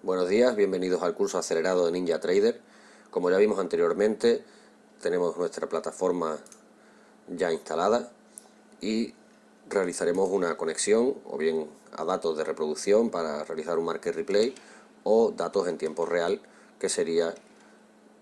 Buenos días, bienvenidos al curso acelerado de Ninja Trader. Como ya vimos anteriormente, tenemos nuestra plataforma ya instalada y realizaremos una conexión o bien a datos de reproducción para realizar un market replay o datos en tiempo real, que sería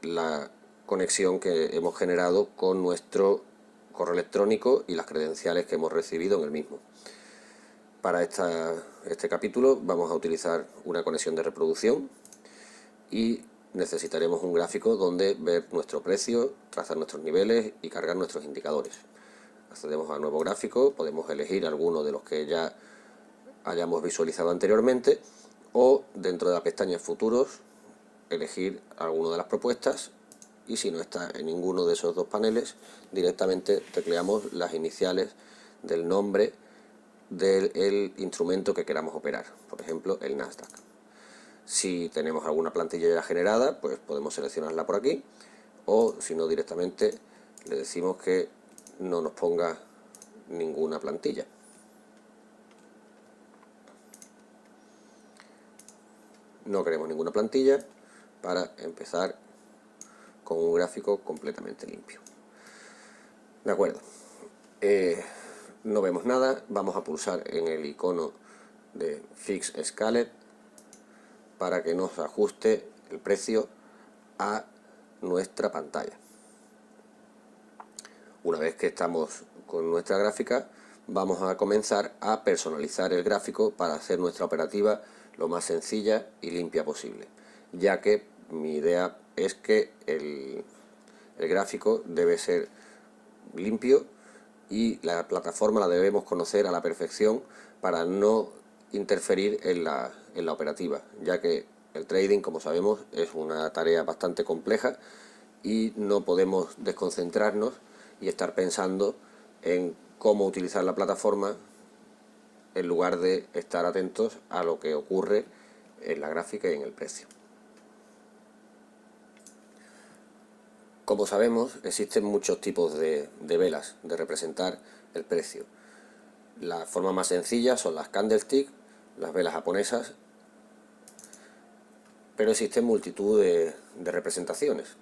la conexión que hemos generado con nuestro correo electrónico y las credenciales que hemos recibido en el mismo. Para este capítulo vamos a utilizar una conexión de reproducción y necesitaremos un gráfico donde ver nuestro precio, trazar nuestros niveles y cargar nuestros indicadores. Accedemos a nuevo gráfico, podemos elegir alguno de los que ya hayamos visualizado anteriormente o dentro de la pestaña futuros elegir alguna de las propuestas, y si no está en ninguno de esos dos paneles directamente tecleamos las iniciales del nombre del instrumento que queramos operar, por ejemplo el Nasdaq. Si tenemos alguna plantilla ya generada, pues podemos seleccionarla por aquí, o si no, directamente le decimos que no nos ponga ninguna plantilla. No queremos ninguna plantilla para empezar con un gráfico completamente limpio. De acuerdo. No vemos nada, vamos a pulsar en el icono de Fix Scaled para que nos ajuste el precio a nuestra pantalla. Una vez que estamos con nuestra gráfica, vamos a comenzar a personalizar el gráfico para hacer nuestra operativa lo más sencilla y limpia posible, ya que mi idea es que el gráfico debe ser limpio y la plataforma la debemos conocer a la perfección para no interferir en la operativa, ya que el trading, como sabemos, es una tarea bastante compleja y no podemos desconcentrarnos y estar pensando en cómo utilizar la plataforma en lugar de estar atentos a lo que ocurre en la gráfica y en el precio. Como sabemos, existen muchos tipos de velas de representar el precio. La forma más sencilla son las candlestick, las velas japonesas, pero existen multitud de representaciones.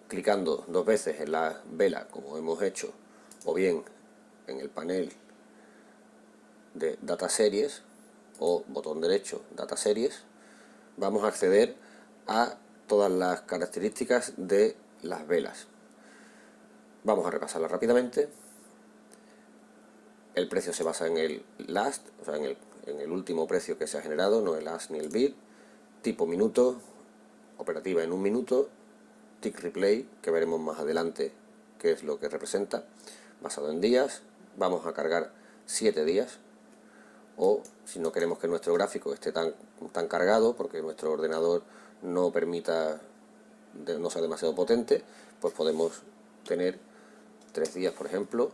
Clicando dos veces en la vela, como hemos hecho, o bien en el panel de Data Series o botón derecho Data Series, vamos a acceder a todas las características de las velas. Vamos a repasarlas rápidamente. El precio se basa en el last, o sea, en el último precio que se ha generado, no el last ni el bid. Tipo minuto, operativa en un minuto. Tick replay, que veremos más adelante qué es lo que representa, basado en días. Vamos a cargar 7 días, o si no queremos que nuestro gráfico esté tan cargado porque nuestro ordenador no permita, no sea demasiado potente, pues podemos tener 3 días, por ejemplo,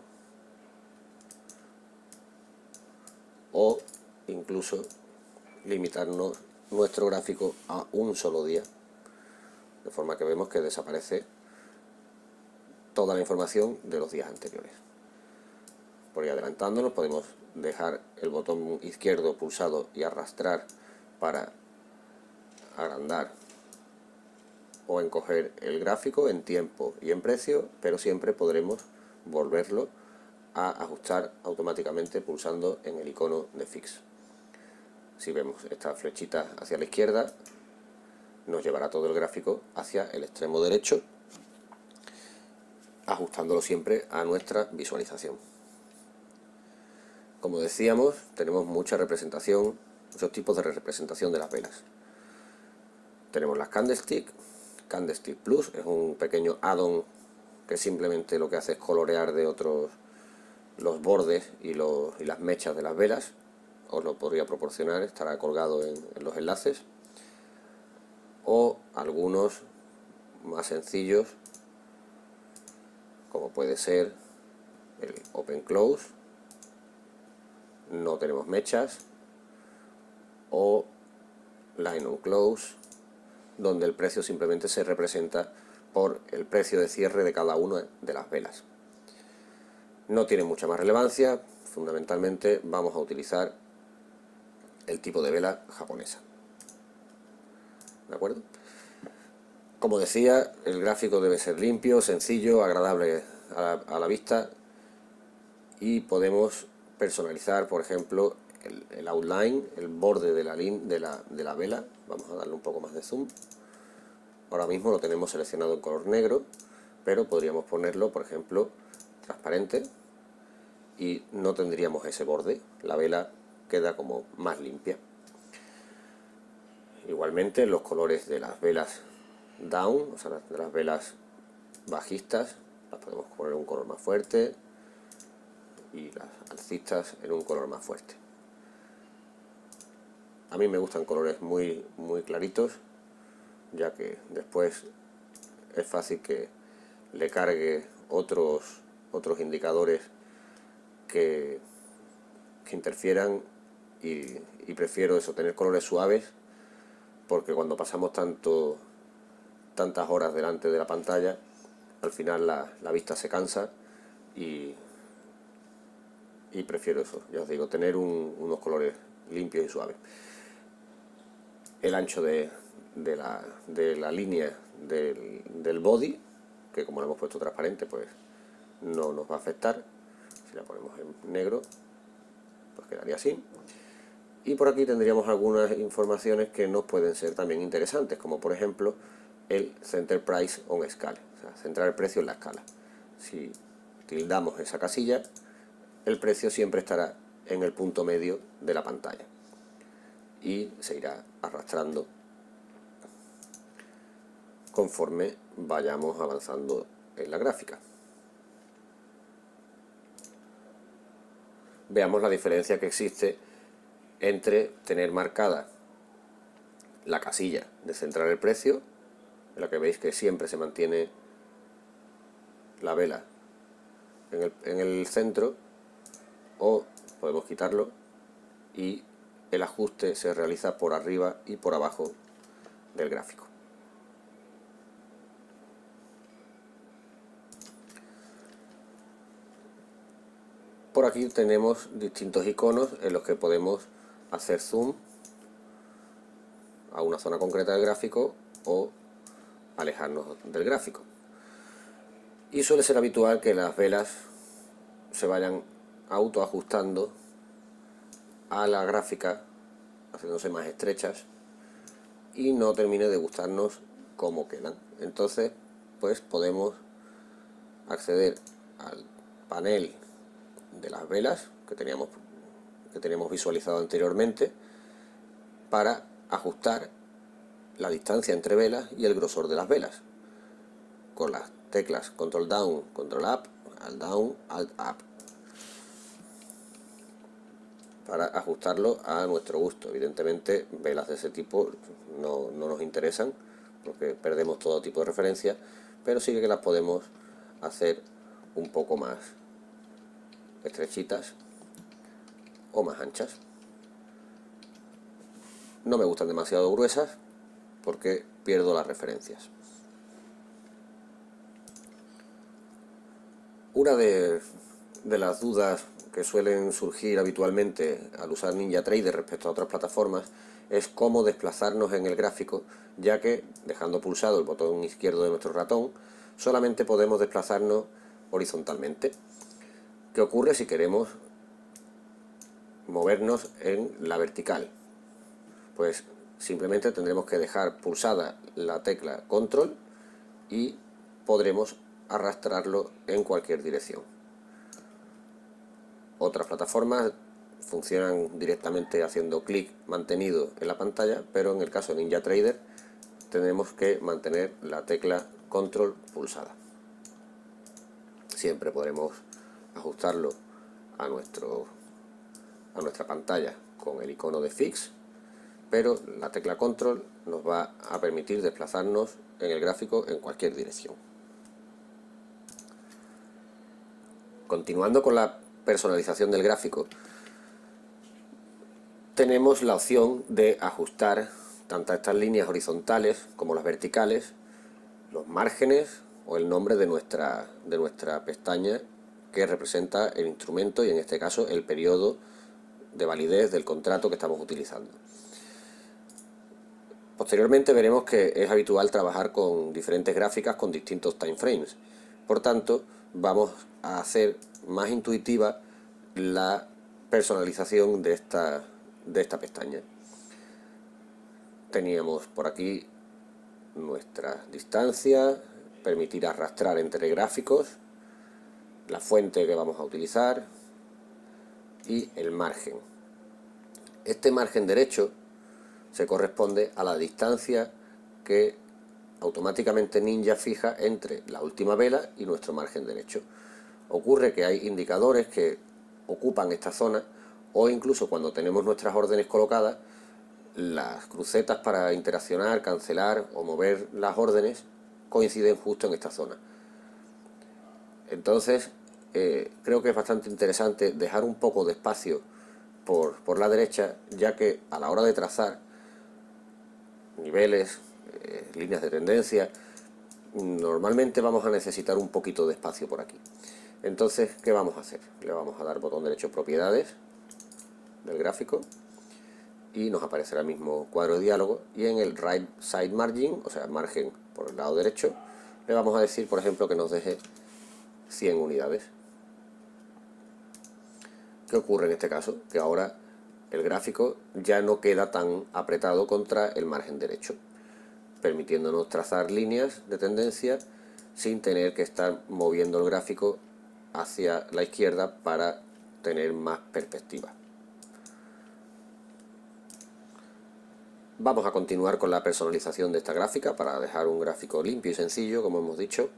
o incluso limitarnos nuestro gráfico a un solo día, de forma que vemos que desaparece toda la información de los días anteriores. Por ahí adelantándonos podemos dejar el botón izquierdo pulsado y arrastrar para agrandar o encoger el gráfico en tiempo y en precio, pero siempre podremos volverlo a ajustar automáticamente pulsando en el icono de Fix. Si vemos esta flechita hacia la izquierda, nos llevará todo el gráfico hacia el extremo derecho, ajustándolo siempre a nuestra visualización. Como decíamos, tenemos mucha representación, muchos tipos de representación de las velas. Tenemos las Candlestick. Candlestick Plus es un pequeño add-on que simplemente lo que hace es colorear de otros los bordes y las mechas de las velas. Os lo podría proporcionar, estará colgado en los enlaces. O algunos más sencillos, como puede ser el Open Close, no tenemos mechas, o Line on Close, donde el precio simplemente se representa por el precio de cierre de cada una de las velas. No tiene mucha más relevancia, fundamentalmente vamos a utilizar el tipo de vela japonesa. ¿de acuerdo? Como decía, el gráfico debe ser limpio, sencillo, agradable a la vista, y podemos personalizar, por ejemplo, el outline, el borde de la vela. Vamos a darle un poco más de zoom. Ahora mismo lo tenemos seleccionado en color negro, pero podríamos ponerlo, por ejemplo, transparente, y no tendríamos ese borde. La vela queda como más limpia. Igualmente, los colores de las velas down, o sea, de las velas bajistas, las podemos poner en un color más fuerte, y las alcistas en un color más fuerte. A mí me gustan colores muy claritos, ya que después es fácil que le cargue otros indicadores que interfieran, y prefiero eso, tener colores suaves, porque cuando pasamos tantas horas delante de la pantalla, al final la vista se cansa, y prefiero eso, ya os digo, tener unos colores limpios y suaves. El ancho de la línea del body, que como lo hemos puesto transparente, pues no nos va a afectar. Si la ponemos en negro, pues quedaría así. Y por aquí tendríamos algunas informaciones que nos pueden ser también interesantes, como por ejemplo el Center Price on Scale, o sea, centrar el precio en la escala. Si tildamos esa casilla, el precio siempre estará en el punto medio de la pantalla y se irá arrastrando conforme vayamos avanzando en la gráfica. Veamos la diferencia que existe entre tener marcada la casilla de centrar el precio, en la que veis que siempre se mantiene la vela en el centro, o podemos quitarlo y el ajuste se realiza por arriba y por abajo del gráfico. Por aquí tenemos distintos iconos en los que podemos hacer zoom a una zona concreta del gráfico o alejarnos del gráfico. Y suele ser habitual que las velas se vayan autoajustando a la gráfica, haciéndose más estrechas, y no termine de gustarnos cómo quedan. Entonces, pues podemos acceder al panel de las velas que teníamos visualizado anteriormente, para ajustar la distancia entre velas y el grosor de las velas con las teclas Control Down, Control Up, Alt Down, Alt Up, para ajustarlo a nuestro gusto. Evidentemente, velas de ese tipo no nos interesan, porque perdemos todo tipo de referencia, pero sí que las podemos hacer un poco más estrechitas o más anchas. No me gustan demasiado gruesas porque pierdo las referencias. Una de las dudas que suelen surgir habitualmente al usar NinjaTrader respecto a otras plataformas es cómo desplazarnos en el gráfico, ya que dejando pulsado el botón izquierdo de nuestro ratón solamente podemos desplazarnos horizontalmente. ¿Qué ocurre si queremos movernos en la vertical? Pues simplemente tendremos que dejar pulsada la tecla Control y podremos arrastrarlo en cualquier dirección. Otras plataformas funcionan directamente haciendo clic mantenido en la pantalla, pero en el caso de NinjaTrader tenemos que mantener la tecla Control pulsada. Siempre podremos ajustarlo a nuestra pantalla con el icono de Fix, pero la tecla Control nos va a permitir desplazarnos en el gráfico en cualquier dirección. Continuando con la personalización del gráfico, tenemos la opción de ajustar tanto estas líneas horizontales como las verticales, los márgenes o el nombre de nuestra pestaña que representa el instrumento, y en este caso el periodo de validez del contrato que estamos utilizando. Posteriormente veremos que es habitual trabajar con diferentes gráficas con distintos timeframes. Por tanto, vamos a hacer más intuitiva la personalización de esta pestaña. Teníamos por aquí nuestra distancia, permitir arrastrar entre gráficos, la fuente que vamos a utilizar y el margen. Este margen derecho se corresponde a la distancia que automáticamente Ninja fija entre la última vela y nuestro margen derecho. Ocurre que hay indicadores que ocupan esta zona, o incluso cuando tenemos nuestras órdenes colocadas, las crucetas para interaccionar, cancelar o mover las órdenes coinciden justo en esta zona. Entonces, creo que es bastante interesante dejar un poco de espacio por la derecha, ya que a la hora de trazar niveles, líneas de tendencia, normalmente vamos a necesitar un poquito de espacio por aquí. Entonces, ¿qué vamos a hacer? Le vamos a dar botón derecho propiedades del gráfico y nos aparecerá el mismo cuadro de diálogo, y en el right side margin, o sea, margen por el lado derecho, le vamos a decir, por ejemplo, que nos deje 100 unidades. ¿Qué ocurre en este caso? Que ahora el gráfico ya no queda tan apretado contra el margen derecho, permitiéndonos trazar líneas de tendencia sin tener que estar moviendo el gráfico hacia la izquierda para tener más perspectiva. Vamos a continuar con la personalización de esta gráfica para dejar un gráfico limpio y sencillo, como hemos dicho.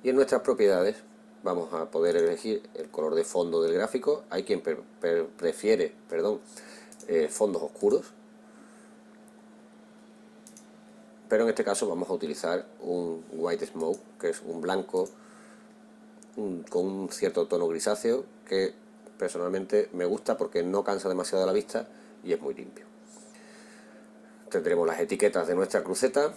Y en nuestras propiedades vamos a poder elegir el color de fondo del gráfico. Hay quien prefiere fondos oscuros, pero en este caso vamos a utilizar un white smoke, que es un blanco con un cierto tono grisáceo, que personalmente me gusta porque no cansa demasiado la vista y es muy limpio. Tendremos las etiquetas de nuestra cruceta,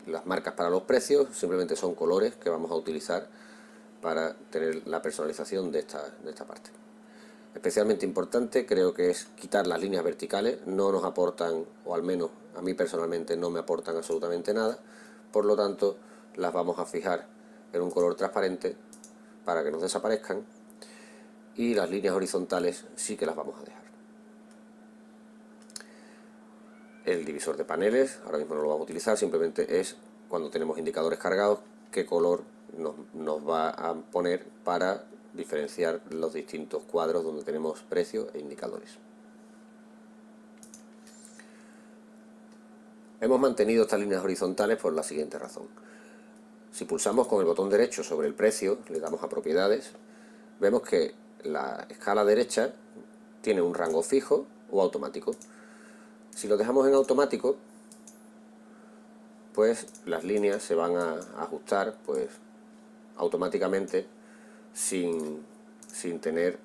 las marcas para los precios, simplemente son colores que vamos a utilizar para tener la personalización de esta parte. Especialmente importante creo que es quitar las líneas verticales, no nos aportan, o al menos a mí personalmente no me aportan absolutamente nada, por lo tanto las vamos a fijar en un color transparente para que nos desaparezcan, y las líneas horizontales sí que las vamos a dejar. El divisor de paneles, ahora mismo no lo vamos a utilizar, simplemente es cuando tenemos indicadores cargados, qué color nos va a poner para diferenciar los distintos cuadros donde tenemos precios e indicadores. Hemos mantenido estas líneas horizontales por la siguiente razón. Si pulsamos con el botón derecho sobre el precio, le damos a propiedades, vemos que la escala derecha tiene un rango fijo o automático. Si lo dejamos en automático, pues las líneas se van a ajustar pues automáticamente sin tener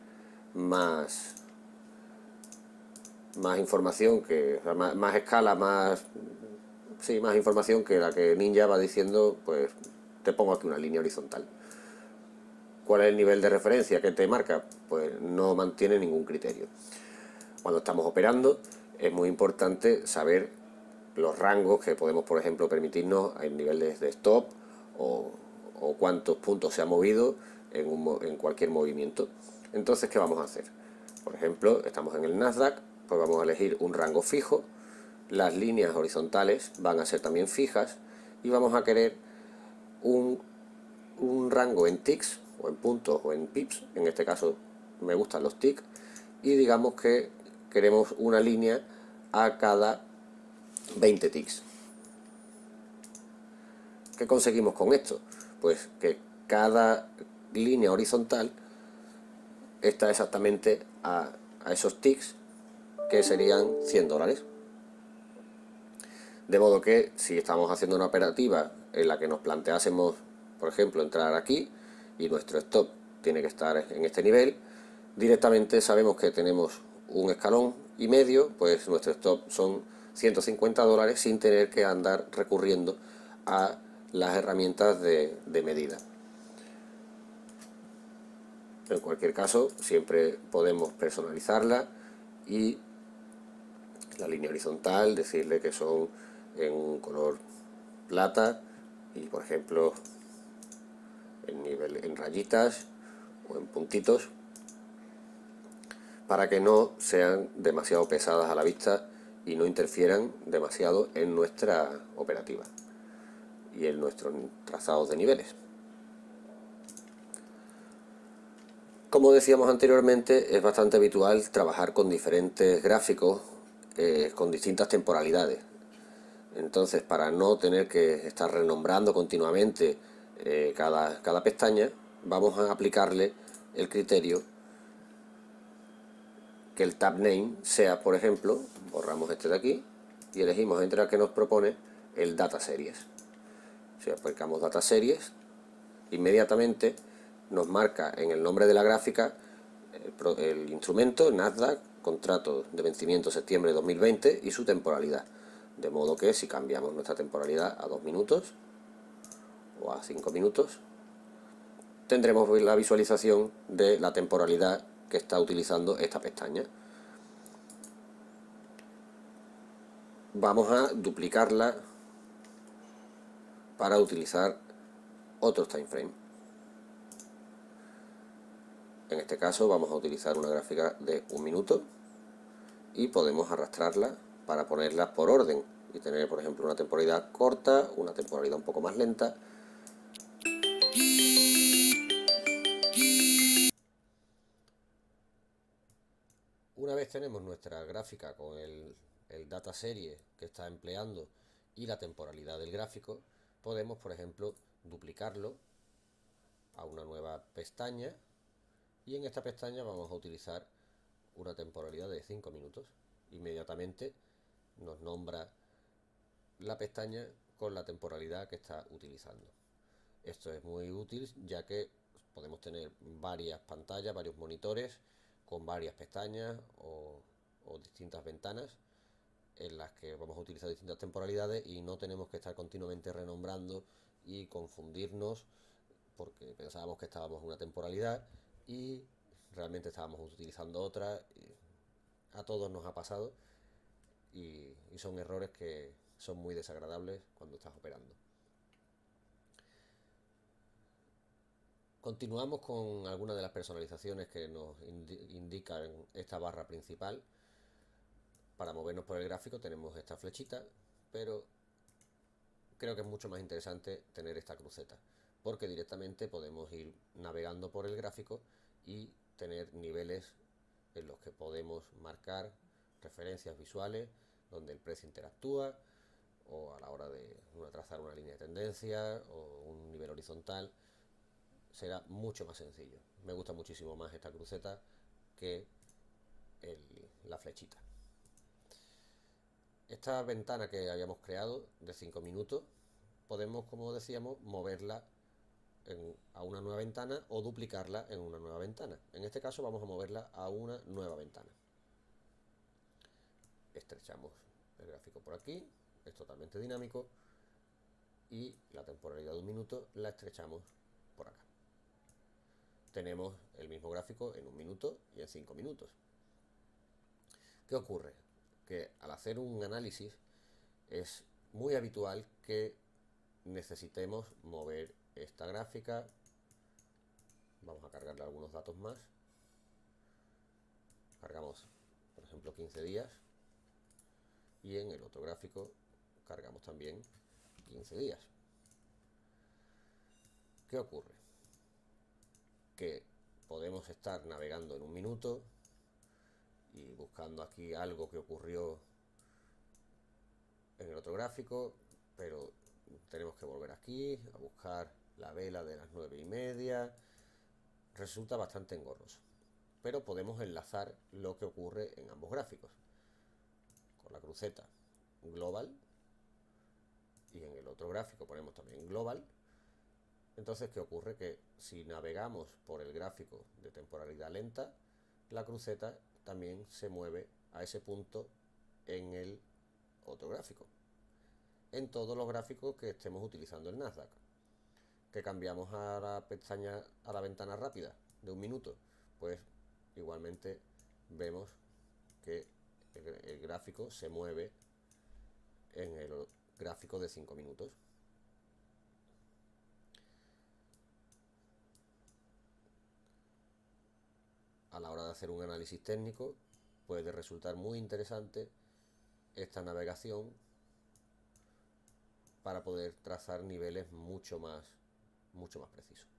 más información, más escala, más información que la que Ninja va diciendo, pues te pongo aquí una línea horizontal. ¿Cuál es el nivel de referencia que te marca? Pues no mantiene ningún criterio. Cuando estamos operando es muy importante saber los rangos que podemos, por ejemplo, permitirnos en niveles de stop o cuántos puntos se ha movido en cualquier movimiento. Entonces, ¿qué vamos a hacer? Por ejemplo, estamos en el Nasdaq, pues vamos a elegir un rango fijo, las líneas horizontales van a ser también fijas y vamos a querer un rango en ticks o en puntos o en pips, en este caso me gustan los ticks, y digamos que queremos una línea a cada 20 ticks. ¿Qué conseguimos con esto? Pues que cada línea horizontal está exactamente a esos ticks, que serían $100. De modo que si estamos haciendo una operativa en la que nos planteásemos, por ejemplo, entrar aquí y nuestro stop tiene que estar en este nivel, directamente sabemos que tenemos un escalón y medio, pues nuestro stop son $150 sin tener que andar recurriendo a las herramientas de medida. En cualquier caso, siempre podemos personalizarla y la línea horizontal, decirle que son en un color plata y por ejemplo en rayitas o en puntitos, para que no sean demasiado pesadas a la vista y no interfieran demasiado en nuestra operativa y en nuestros trazados de niveles. Como decíamos anteriormente, es bastante habitual trabajar con diferentes gráficos con distintas temporalidades. Entonces, para no tener que estar renombrando continuamente cada pestaña, vamos a aplicarle el criterio que el tab name sea, por ejemplo, borramos este de aquí y elegimos entre el que nos propone el data series. Si aplicamos data series, inmediatamente nos marca en el nombre de la gráfica el instrumento, Nasdaq, contrato de vencimiento septiembre de 2020 y su temporalidad. De modo que si cambiamos nuestra temporalidad a 2 minutos o a 5 minutos, tendremos la visualización de la temporalidad que está utilizando esta pestaña. Vamos a duplicarla para utilizar otros time frame. En este caso vamos a utilizar una gráfica de 1 minuto y podemos arrastrarla para ponerlas por orden y tener, por ejemplo, una temporalidad corta, una temporalidad un poco más lenta. Una vez tenemos nuestra gráfica con el data serie que está empleando y la temporalidad del gráfico, podemos, por ejemplo, duplicarlo a una nueva pestaña y en esta pestaña vamos a utilizar una temporalidad de 5 minutos. Inmediatamente nos nombra la pestaña con la temporalidad que está utilizando. Esto es muy útil ya que podemos tener varias pantallas, varios monitores con varias pestañas o distintas ventanas en las que vamos a utilizar distintas temporalidades y no tenemos que estar continuamente renombrando y confundirnos porque pensábamos que estábamos en una temporalidad y realmente estábamos utilizando otra. A todos nos ha pasado y son errores que son muy desagradables cuando estás operando. Continuamos con algunas de las personalizaciones que nos indican esta barra principal. Para movernos por el gráfico tenemos esta flechita, pero creo que es mucho más interesante tener esta cruceta, porque directamente podemos ir navegando por el gráfico y tener niveles en los que podemos marcar referencias visuales, donde el precio interactúa, o a la hora de trazar una línea de tendencia o un nivel horizontal. Será mucho más sencillo. Me gusta muchísimo más esta cruceta que la flechita. Esta ventana que habíamos creado de 5 minutos, podemos, como decíamos, moverla a una nueva ventana o duplicarla en una nueva ventana. En este caso vamos a moverla a una nueva ventana. Estrechamos el gráfico por aquí, es totalmente dinámico, y la temporalidad de 1 minuto la estrechamos por acá. Tenemos el mismo gráfico en 1 minuto y en 5 minutos. ¿Qué ocurre? Que al hacer un análisis es muy habitual que necesitemos mover esta gráfica. Vamos a cargarle algunos datos más. Cargamos, por ejemplo, 15 días. Y en el otro gráfico cargamos también 15 días. ¿Qué ocurre? Que podemos estar navegando en 1 minuto y buscando aquí algo que ocurrió en el otro gráfico, pero tenemos que volver aquí a buscar la vela de las 9:30. Resulta bastante engorroso, pero podemos enlazar lo que ocurre en ambos gráficos con la cruceta global y en el otro gráfico ponemos también global. Entonces, ¿qué ocurre? Que si navegamos por el gráfico de temporalidad lenta, la cruceta también se mueve a ese punto en el otro gráfico, en todos los gráficos que estemos utilizando el Nasdaq. Que cambiamos a la pestaña, a la ventana rápida de 1 minuto, pues igualmente vemos que el gráfico se mueve en el gráfico de 5 minutos. A la hora de hacer un análisis técnico puede resultar muy interesante esta navegación para poder trazar niveles mucho más precisos.